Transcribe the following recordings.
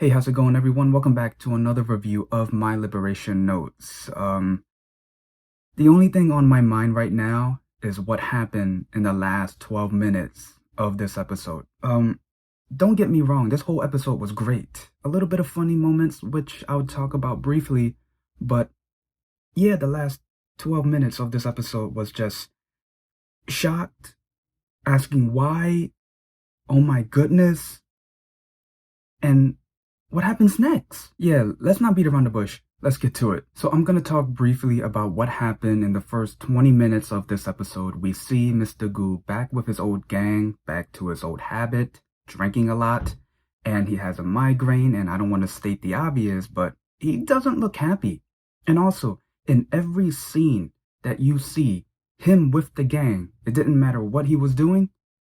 Hey, how's it going, everyone? Welcome back to another review of my Liberation Notes. The only thing on my mind right now is what happened in the last 12 minutes of this episode. Don't get me wrong, this whole episode was great. A little bit of funny moments, which I'll talk about briefly, but yeah, the last 12 minutes of this episode was just shocked, asking why, oh my goodness, and what happens next? Yeah, let's not beat around the bush. Let's get to it. So I'm going to talk briefly about what happened in the first 20 minutes of this episode. We see Mr. Goo back with his old gang, back to his old habit, drinking a lot, and he has a migraine, and I don't want to state the obvious, but he doesn't look happy. And also, in every scene that you see him with the gang, it didn't matter what he was doing,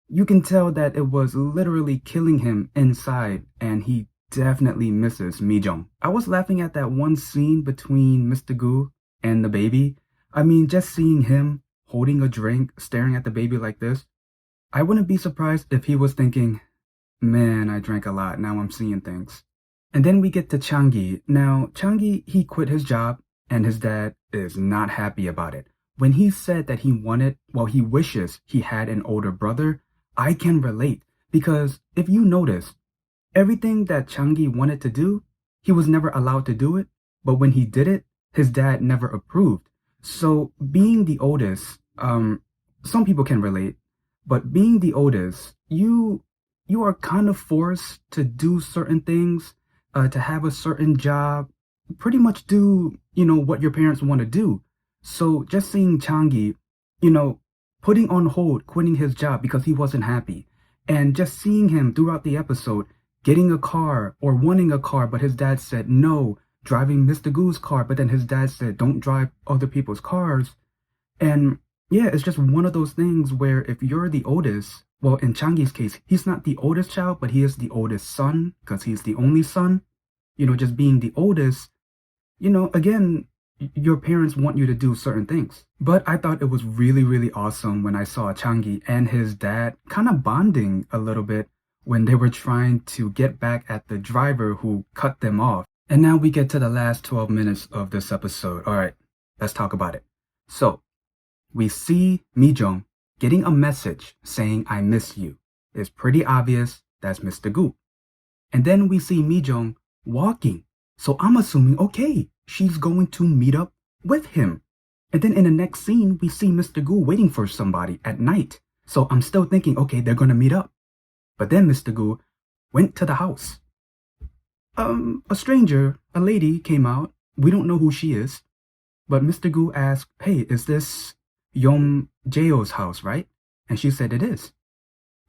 you can tell that it was literally killing him inside, and he definitely misses Mi-jung. I was laughing at that one scene between Mr. Goo and the baby. I mean, just seeing him holding a drink, staring at the baby like this, I wouldn't be surprised if he was thinking, man, I drank a lot, now I'm seeing things. And then we get to ChangHee. Now, ChangHee, he quit his job, and his dad is not happy about it. When he said that he wishes he had an older brother, I can relate, because if you notice, everything that ChangHee wanted to do, he was never allowed to do it, but when he did it, his dad never approved. So being the oldest, some people can relate, but being the oldest, you are kind of forced to do certain things, to have a certain job, pretty much do, what your parents want to do. So just seeing ChangHee, putting on hold, quitting his job because he wasn't happy, and just seeing him throughout the episode, getting a car or wanting a car, but his dad said no, driving Mr. Goo's car, but then his dad said don't drive other people's cars. And yeah, it's just one of those things where if you're the oldest, well, in ChangHee's case, he's not the oldest child, but he is the oldest son because he's the only son. Just being the oldest, again, your parents want you to do certain things. But I thought it was really, really awesome when I saw ChangHee and his dad kind of bonding a little bit when they were trying to get back at the driver who cut them off. And now we get to the last 12 minutes of this episode. All right, let's talk about it. So we see Mi-jung getting a message saying, I miss you. It's pretty obvious that's Mr. Goo. And then we see Mi-jung walking. So I'm assuming, okay, she's going to meet up with him. And then in the next scene, we see Mr. Goo waiting for somebody at night. So I'm still thinking, okay, they're going to meet up. But then Mr. Goo went to the house. A stranger, a lady, came out. We don't know who she is. But Mr. Goo asked, hey, is this Yom Jaeho's house, right? And she said it is.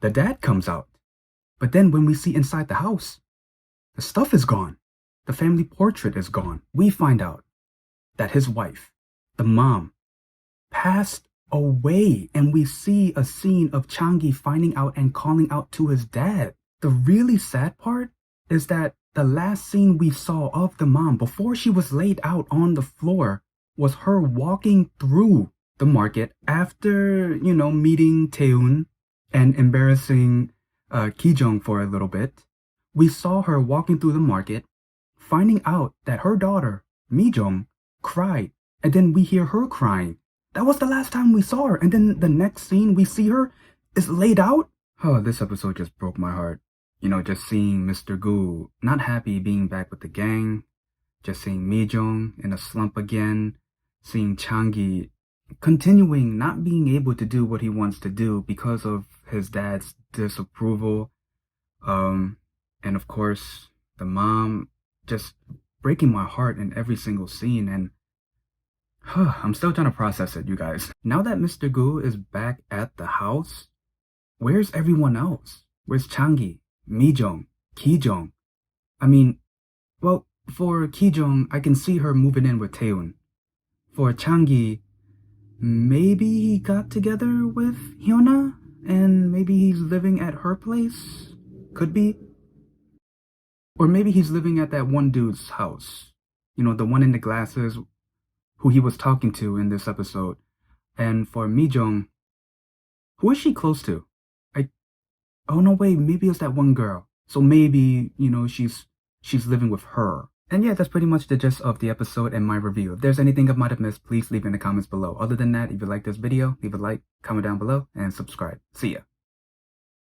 The dad comes out. But then when we see inside the house, the stuff is gone. The family portrait is gone. We find out that his wife, the mom, passed away, and we see a scene of ChangHee finding out and calling out to his dad. The really sad part is that the last scene we saw of the mom before she was laid out on the floor was her walking through the market after, meeting Taeun and embarrassing Ki-jung for a little bit. We saw her walking through the market, finding out that her daughter, Mi-jung, cried, and then we hear her crying. That was the last time we saw her, and then the next scene we see her is laid out. Oh, this episode just broke my heart. Just seeing Mr. Goo not happy being back with the gang, just seeing Mi-jung in a slump again, seeing ChangHee continuing not being able to do what he wants to do because of his dad's disapproval. And of course, the mom just breaking my heart in every single scene, and I'm still trying to process it, you guys. Now that Mr. Goo is back at the house, where's everyone else? Where's ChangHee, Mi-jung, Ki-jung? I mean, well, for Ki-jung, I can see her moving in with Taeun. For ChangHee, maybe he got together with Hyuna, and maybe he's living at her place? Could be. Or maybe he's living at that one dude's house. The one in the glasses who he was talking to in this episode. And for Mi-jung, who is she close to? Oh no, wait, maybe it's that one girl. So maybe, she's she's living with her. And yeah, that's pretty much the gist of the episode and my review. If there's anything I might have missed, please leave it in the comments below. Other than that, if you like this video, leave a like, comment down below, and subscribe. See ya.